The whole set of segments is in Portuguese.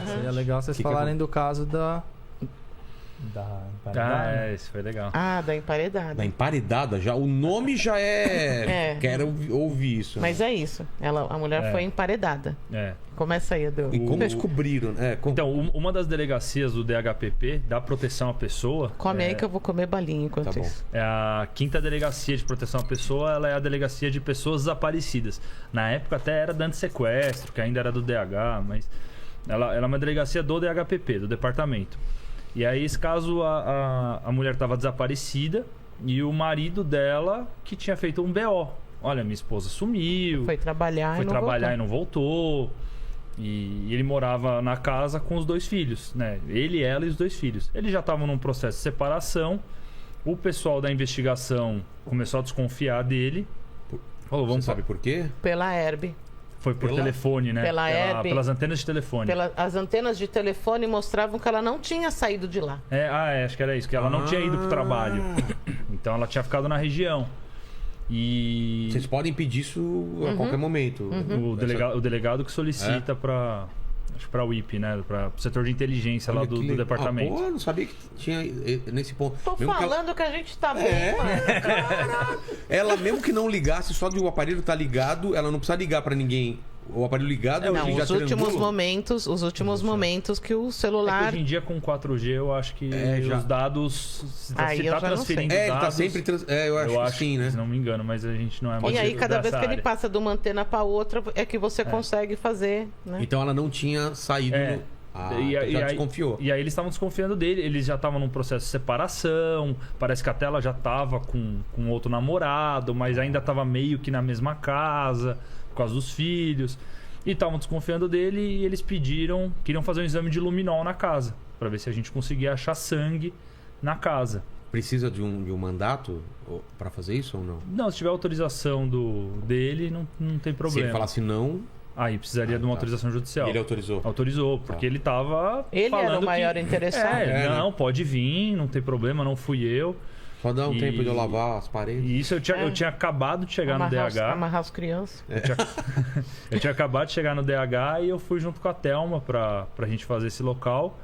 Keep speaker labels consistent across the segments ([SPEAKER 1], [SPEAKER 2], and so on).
[SPEAKER 1] Seria legal vocês falarem do caso da emparedada.
[SPEAKER 2] Isso foi legal.
[SPEAKER 3] Da emparedada.
[SPEAKER 4] Da emparedada já? O nome já é... Quero ouvir isso.
[SPEAKER 3] Mas é isso. A mulher foi emparedada. Começa aí, Edu.
[SPEAKER 4] E como descobriram?
[SPEAKER 2] Então, uma das delegacias do DHPP, da proteção à pessoa...
[SPEAKER 3] Come aí que eu vou comer balinha enquanto isso.
[SPEAKER 2] É a 5ª delegacia de proteção à pessoa, ela é a delegacia de pessoas desaparecidas. Na época até era da antissequestro, que ainda era do DH, mas ela é uma delegacia do DHPP, do departamento. E aí, esse caso, a mulher estava desaparecida e o marido dela que tinha feito um BO. Olha, minha esposa sumiu.
[SPEAKER 3] Foi trabalhar
[SPEAKER 2] e não voltou. E ele morava na casa com os 2 filhos, né? Ele, ela e os 2 filhos. Eles já estavam num processo de separação. O pessoal da investigação começou a desconfiar dele.
[SPEAKER 4] Falou, vamos sabe por quê?
[SPEAKER 3] Pela Herb.
[SPEAKER 2] Foi por telefone, né? Pelas antenas de telefone.
[SPEAKER 3] As antenas de telefone mostravam que ela não tinha saído de lá.
[SPEAKER 2] Acho que era isso, que ela não tinha ido pro trabalho. Então ela tinha ficado na região. E...
[SPEAKER 4] Vocês podem pedir isso a qualquer momento.
[SPEAKER 2] O delegado que solicita para o IP, né? Para o setor de inteligência lá do departamento.
[SPEAKER 4] Eu não sabia que tinha nesse ponto.
[SPEAKER 3] Tô falando que a gente tá bem, mano.
[SPEAKER 4] Ela mesmo que não ligasse, só de o aparelho tá ligado, ela não precisa ligar para ninguém. O aparelho ligado,
[SPEAKER 3] não, os últimos momentos que o celular...
[SPEAKER 2] hoje em dia com 4G eu acho que os dados... Se tá transferindo dados...
[SPEAKER 4] Ele tá sempre... eu acho que sim, né?
[SPEAKER 2] Se não me engano, mas a gente não é mais...
[SPEAKER 3] E aí cada vez que ele passa de uma antena para outra é que você consegue fazer, né?
[SPEAKER 4] Então ela não tinha saído... já desconfiou.
[SPEAKER 2] E aí eles estavam desconfiando dele. Eles já estavam num processo de separação. Parece que até ela já estava com outro namorado, mas ainda estava meio que na mesma casa, por causa dos filhos. E estavam desconfiando dele e eles queriam fazer um exame de luminol na casa, para ver se a gente conseguia achar sangue na casa.
[SPEAKER 4] Precisa de um mandato para fazer isso ou não?
[SPEAKER 2] Não, se tiver autorização dele, não tem problema.
[SPEAKER 4] Se ele falasse não...
[SPEAKER 2] Aí precisaria de uma autorização judicial.
[SPEAKER 4] E ele autorizou?
[SPEAKER 2] Autorizou, porque ele tava
[SPEAKER 3] Ele
[SPEAKER 2] falando
[SPEAKER 3] era o maior interessado.
[SPEAKER 2] Não, pode vir, não tem problema, não fui eu.
[SPEAKER 4] Só dá um tempo de eu lavar as paredes.
[SPEAKER 2] E isso eu tinha acabado de chegar no DH.
[SPEAKER 3] Amarrar as crianças.
[SPEAKER 2] Eu tinha acabado de chegar no DH e eu fui junto com a Thelma pra gente fazer esse local.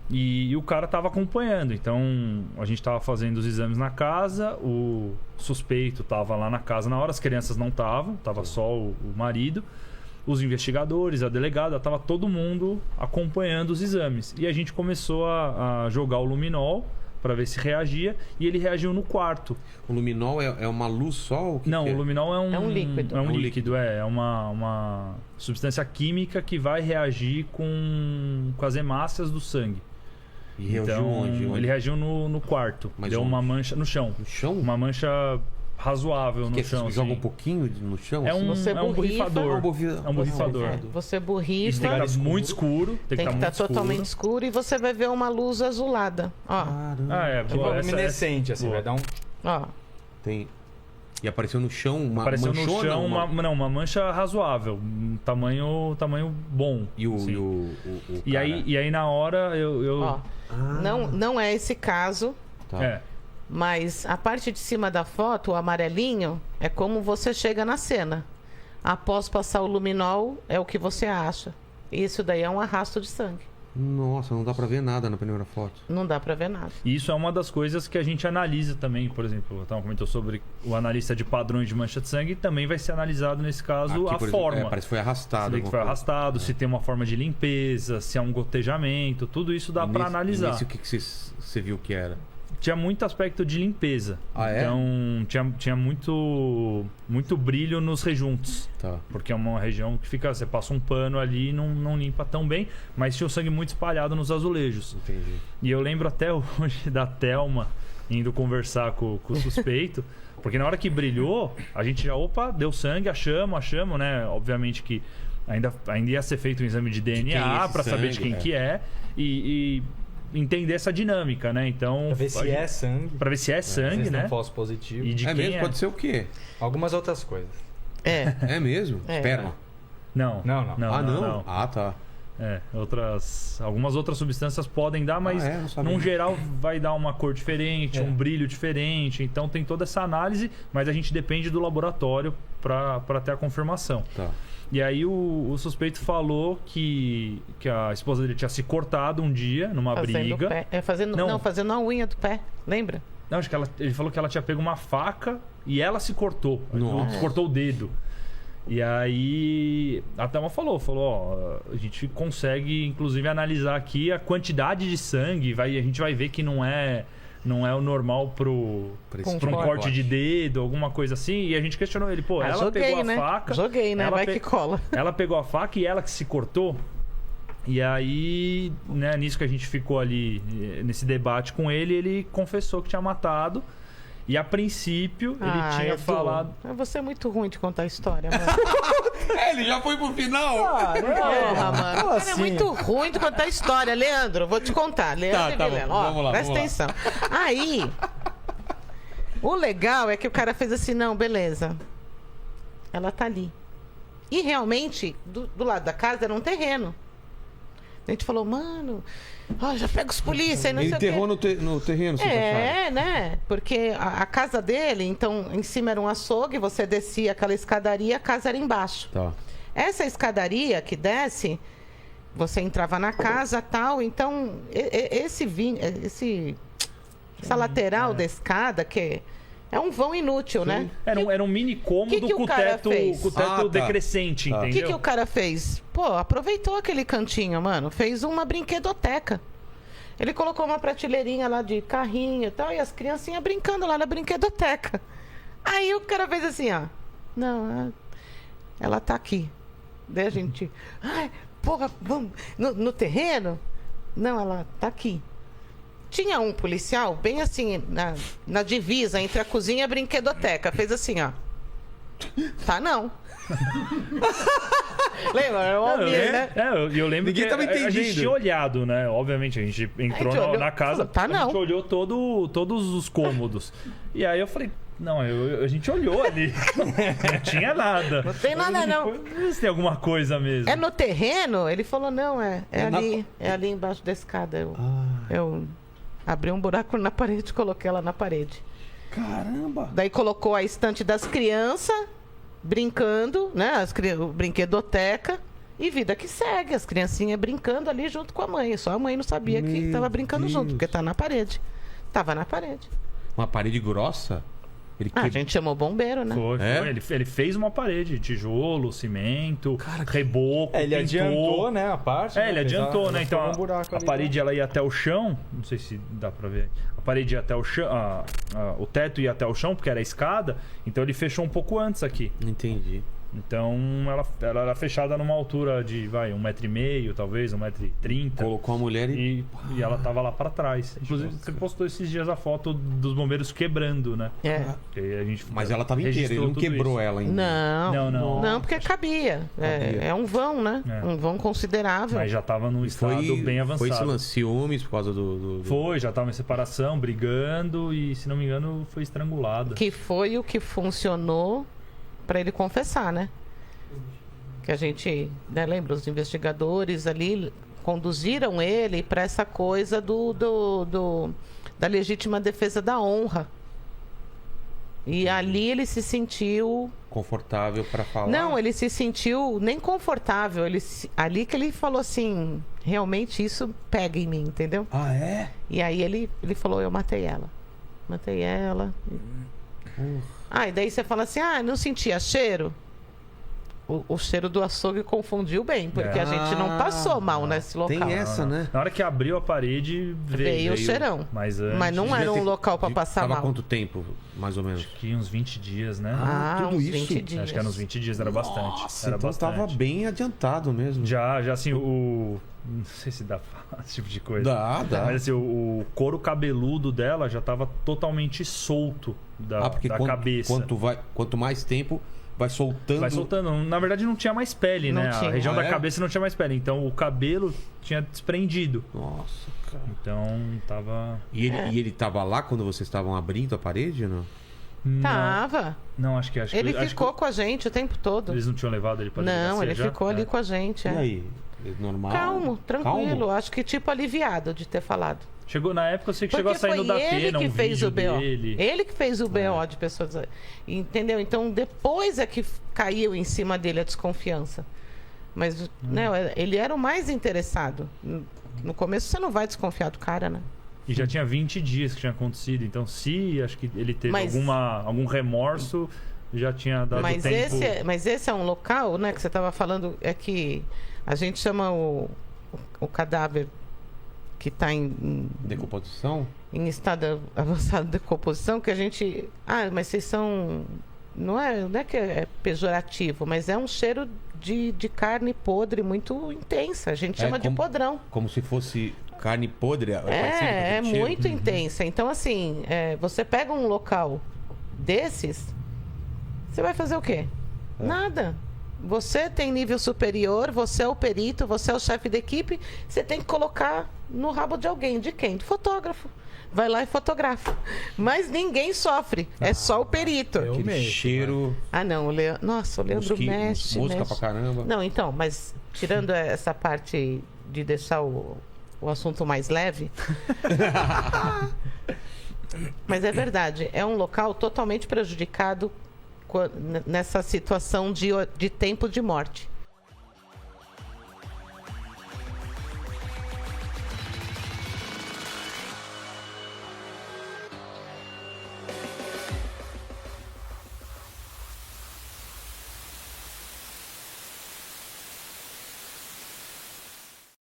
[SPEAKER 2] E o cara tava acompanhando. Então a gente tava fazendo os exames na casa, o suspeito tava lá na casa na hora, as crianças não estavam, tava só o marido. Os investigadores, a delegada, tava todo mundo acompanhando os exames. E a gente começou a jogar o luminol para ver se reagia, e ele reagiu no quarto.
[SPEAKER 4] O luminol é uma luz só? O
[SPEAKER 2] o luminol é um
[SPEAKER 3] líquido.
[SPEAKER 2] É um líquido, é uma substância química que vai reagir com as hemácias do sangue.
[SPEAKER 4] E reagiu onde?
[SPEAKER 2] Ele reagiu no quarto.
[SPEAKER 4] Mas
[SPEAKER 2] deu uma mancha no chão.
[SPEAKER 4] No chão?
[SPEAKER 2] Uma mancha razoável no chão.
[SPEAKER 4] Você joga um pouquinho no chão?
[SPEAKER 2] É um borrifador. É um borrifador.
[SPEAKER 3] Você borrifa.
[SPEAKER 2] Isso tem que estar muito escuro.
[SPEAKER 3] Tem que estar totalmente escuro e você vai ver uma luz azulada. Ó.
[SPEAKER 1] Tipo luminescente, assim, vai dar um...
[SPEAKER 3] Ó.
[SPEAKER 4] Tem... E apareceu no chão uma
[SPEAKER 2] apareceu
[SPEAKER 4] manchona?
[SPEAKER 2] No chão uma mancha razoável. Um tamanho bom.
[SPEAKER 4] E
[SPEAKER 2] e aí na hora eu...
[SPEAKER 3] Ó, não é esse caso.
[SPEAKER 4] Tá.
[SPEAKER 3] Mas a parte de cima da foto, o amarelinho, é como você chega na cena. Após passar o luminol, é o que você acha. Isso daí é um arrasto de sangue.
[SPEAKER 4] Nossa, não dá pra ver nada na primeira foto.
[SPEAKER 3] Não dá pra ver nada.
[SPEAKER 2] E isso é uma das coisas que a gente analisa também. Por exemplo, o comentou sobre o analista de padrões de mancha de sangue. Também vai ser analisado, nesse caso, a forma.
[SPEAKER 4] Parece que foi arrastado.
[SPEAKER 2] Se foi arrastado, se tem uma forma de limpeza, se é um gotejamento. Tudo isso dá pra analisar.
[SPEAKER 4] O que você viu que era?
[SPEAKER 2] Tinha muito aspecto de limpeza.
[SPEAKER 4] É?
[SPEAKER 2] Então tinha muito brilho nos rejuntos.
[SPEAKER 4] Tá.
[SPEAKER 2] Porque é uma região que fica... Você passa um pano ali e não limpa tão bem. Mas tinha o sangue muito espalhado nos azulejos.
[SPEAKER 4] Entendi.
[SPEAKER 2] E eu lembro até hoje da Thelma indo conversar com o suspeito. Porque na hora que brilhou, a gente já... Opa, deu sangue, achamos, né? Obviamente que ainda ia ser feito um exame de DNA para saber de quem que é. E entender essa dinâmica, né? Então...
[SPEAKER 1] Pra ver se é sangue.
[SPEAKER 2] Pra ver se é sangue, né?
[SPEAKER 1] Não falso positivo.
[SPEAKER 2] E de quem
[SPEAKER 4] mesmo? Pode ser o quê?
[SPEAKER 1] Algumas outras coisas.
[SPEAKER 4] É mesmo? Esperma?
[SPEAKER 2] Não.
[SPEAKER 4] Não? Ah, tá.
[SPEAKER 2] Algumas outras substâncias podem dar, mas num geral vai dar uma cor diferente, um brilho diferente. Então tem toda essa análise, mas a gente depende do laboratório para ter a confirmação.
[SPEAKER 4] Tá.
[SPEAKER 2] E aí o suspeito falou que a esposa dele tinha se cortado um dia numa briga.
[SPEAKER 3] Fazendo a unha do pé, lembra?
[SPEAKER 2] Não, acho que ele falou que ela tinha pego uma faca e ela se cortou. Cortou o dedo. E aí a Thelma falou, ó, a gente consegue inclusive analisar aqui a quantidade de sangue, a gente vai ver que não é o normal pra um corte de dedo, alguma coisa assim. E a gente questionou ele, ela pegou a faca.
[SPEAKER 3] Joguei, né? Vai que cola.
[SPEAKER 2] Ela pegou a faca e ela que se cortou. E aí, né, nisso que a gente ficou ali, nesse debate com ele confessou que tinha matado. E a princípio, ele tinha falado...
[SPEAKER 3] Você é muito ruim de contar a história, mano.
[SPEAKER 4] Ele já foi pro final.
[SPEAKER 3] Porra, mano. Você é muito ruim de contar a história, Leandro. Vou te contar. Leandro e Vilela.
[SPEAKER 4] Vamos lá,
[SPEAKER 3] presta atenção. Aí, o legal é que o cara fez assim, não, beleza. Ela tá ali. E realmente, do lado da casa era um terreno. A gente falou, mano, já pega os polícia e não sei o quê.
[SPEAKER 4] Ele enterrou no terreno,
[SPEAKER 3] né? Porque a casa dele, então, em cima era um açougue, você descia aquela escadaria, a casa era embaixo.
[SPEAKER 4] Tá.
[SPEAKER 3] Essa escadaria que desce, você entrava na casa, tal, então, essa lateral da escada, que é um vão inútil, né?
[SPEAKER 2] Era um mini cômodo com o teto decrescente, entendeu?
[SPEAKER 3] O que o cara fez? Aproveitou aquele cantinho, mano. Fez uma brinquedoteca. Ele colocou uma prateleirinha lá de carrinho e tal, e as criancinhas brincando lá na brinquedoteca. Aí o cara fez assim, ó. Não, ela tá aqui. Daí a gente... vamos no terreno? Não, ela tá aqui. Tinha um policial, bem assim, na divisa entre a cozinha e a brinquedoteca. Fez assim, ó. Tá, não. Lembra? Era um homem, né?
[SPEAKER 2] Eu lembro
[SPEAKER 4] Ninguém tava entendendo.
[SPEAKER 2] A gente tinha olhado, né? Obviamente, a gente entrou na casa,
[SPEAKER 3] falou, não.
[SPEAKER 2] A gente olhou todos os cômodos. E aí eu falei, não, a gente olhou ali. Não tinha nada.
[SPEAKER 3] Não tem nada, não.
[SPEAKER 2] Se tem alguma coisa mesmo.
[SPEAKER 3] É no terreno? Ele falou, não, é ali embaixo da escada. Eu abri um buraco na parede e coloquei ela na parede.
[SPEAKER 4] Caramba!
[SPEAKER 3] Daí colocou a estante das crianças, brincando, né? O brinquedoteca. E vida que segue. As criancinhas brincando ali junto com a mãe. Só a mãe não sabia que estava brincando junto, porque tá na parede. Tava na parede.
[SPEAKER 4] Uma parede grossa?
[SPEAKER 3] A gente chamou bombeiro, né?
[SPEAKER 2] Foi. Ele fez uma parede, tijolo, cimento, reboco,
[SPEAKER 1] ele
[SPEAKER 2] pintou.
[SPEAKER 1] adiantou, né, a parte.
[SPEAKER 2] Ele adiantou, né? Então a parede,
[SPEAKER 1] né?
[SPEAKER 2] ela ia até o chão, não sei se dá pra ver. A parede ia até o chão, o teto ia até o chão, porque era a escada. Então ele fechou um pouco antes aqui.
[SPEAKER 4] Entendi.
[SPEAKER 2] Então ela era fechada numa altura de 1,5 m, talvez 1,30 m.
[SPEAKER 4] Colocou a mulher
[SPEAKER 2] e ela tava lá pra trás. Inclusive você postou esses dias a foto dos bombeiros quebrando, né?
[SPEAKER 4] Mas ela tava inteira, ele não quebrou
[SPEAKER 2] isso.
[SPEAKER 4] ela ainda.
[SPEAKER 3] Não, porque cabia. É um vão, né? Um vão considerável.
[SPEAKER 2] Mas já tava num estado bem avançado.
[SPEAKER 4] Foi ciúmes por causa do...
[SPEAKER 2] Foi, já tava em separação, brigando e, se não me engano, foi estrangulada.
[SPEAKER 3] Que foi o que funcionou para ele confessar, né? Que a gente, né, lembra, os investigadores ali conduziram ele para essa coisa da legítima defesa da honra. E ali ele se sentiu
[SPEAKER 4] confortável para falar.
[SPEAKER 3] Não, ele se sentiu nem confortável. Ali que ele falou assim, realmente isso pega em mim, entendeu?
[SPEAKER 4] Ah, é?
[SPEAKER 3] E aí ele falou, eu matei ela. Matei ela. E daí você fala assim, não sentia cheiro? O cheiro do açougue confundiu bem, porque a gente não passou mal nesse local.
[SPEAKER 4] Tem essa, né?
[SPEAKER 2] Na hora que abriu a parede, veio
[SPEAKER 3] o cheirão.
[SPEAKER 2] Mas
[SPEAKER 3] não era um local para passar mal.
[SPEAKER 4] Tava quanto tempo, mais ou menos?
[SPEAKER 2] Acho que uns 20 dias, né?
[SPEAKER 4] Tudo
[SPEAKER 3] uns
[SPEAKER 4] isso?
[SPEAKER 3] 20 dias.
[SPEAKER 2] Acho que era uns 20 dias, era bastante.
[SPEAKER 4] Nossa,
[SPEAKER 2] Era
[SPEAKER 4] então
[SPEAKER 2] bastante.
[SPEAKER 4] tava bem adiantado mesmo.
[SPEAKER 2] Já assim, não sei se dá pra falar esse tipo de coisa.
[SPEAKER 4] Dá.
[SPEAKER 2] Mas assim, o couro cabeludo dela já tava totalmente solto da cabeça.
[SPEAKER 4] Quanto mais tempo, vai soltando.
[SPEAKER 2] Na verdade, não tinha mais pele, né?
[SPEAKER 3] Tinha.
[SPEAKER 2] A região da cabeça não tinha mais pele. Então, o cabelo tinha desprendido.
[SPEAKER 4] Nossa, cara.
[SPEAKER 2] Então, tava...
[SPEAKER 4] E ele tava lá quando vocês estavam abrindo a parede, ou não?
[SPEAKER 3] Tava.
[SPEAKER 2] Não, acho que
[SPEAKER 3] ele ficou com a gente o tempo todo.
[SPEAKER 2] Eles não tinham levado ele pra delegacia?
[SPEAKER 3] Não, ele ficou ali com a gente.
[SPEAKER 4] E aí? Normal?
[SPEAKER 3] Calmo, tranquilo. Calmo? Acho que tipo aliviado de ter falado.
[SPEAKER 2] Na época eu sei que chegou a
[SPEAKER 3] Porque
[SPEAKER 2] sair no
[SPEAKER 3] foi
[SPEAKER 2] Datena,
[SPEAKER 3] ele que
[SPEAKER 2] um
[SPEAKER 3] fez
[SPEAKER 2] vídeo
[SPEAKER 3] o BO.
[SPEAKER 2] dele.
[SPEAKER 3] Ele que fez o BO de pessoas. Entendeu? Então depois é que caiu em cima dele a desconfiança. Mas né, ele era o mais interessado. No começo você não vai desconfiar do cara, né?
[SPEAKER 2] E já tinha 20 dias que tinha acontecido. Então, se acho que ele teve
[SPEAKER 3] Mas-
[SPEAKER 2] algum remorso, já tinha dado
[SPEAKER 3] Mas
[SPEAKER 2] tempo.
[SPEAKER 3] esse é um local, né, que você estava falando, é que a gente chama o cadáver que está em
[SPEAKER 4] Decomposição?
[SPEAKER 3] avançado de decomposição, que a gente... Ah, mas vocês são... Não é que é pejorativo, mas é um cheiro de carne podre muito intensa. A gente chama de podrão.
[SPEAKER 4] Como se fosse carne podre.
[SPEAKER 3] É muito intensa. Então, assim, você pega um local desses, você vai fazer o quê? Nada. Você tem nível superior, você é o perito, você é o chefe da equipe, você tem que colocar no rabo de alguém. De quem? Do fotógrafo. Vai lá e fotografa. Mas ninguém sofre. É só o perito.
[SPEAKER 1] Eu
[SPEAKER 4] Aquele
[SPEAKER 1] mexo,
[SPEAKER 4] cheiro.
[SPEAKER 3] Ah, não. Nossa, o Leandro mexe.
[SPEAKER 4] Mosca
[SPEAKER 3] mexe.
[SPEAKER 4] pra caramba.
[SPEAKER 3] Não, então, mas tirando essa parte de deixar o assunto mais leve. Mas é verdade, é um local totalmente prejudicado nessa situação de tempo de morte.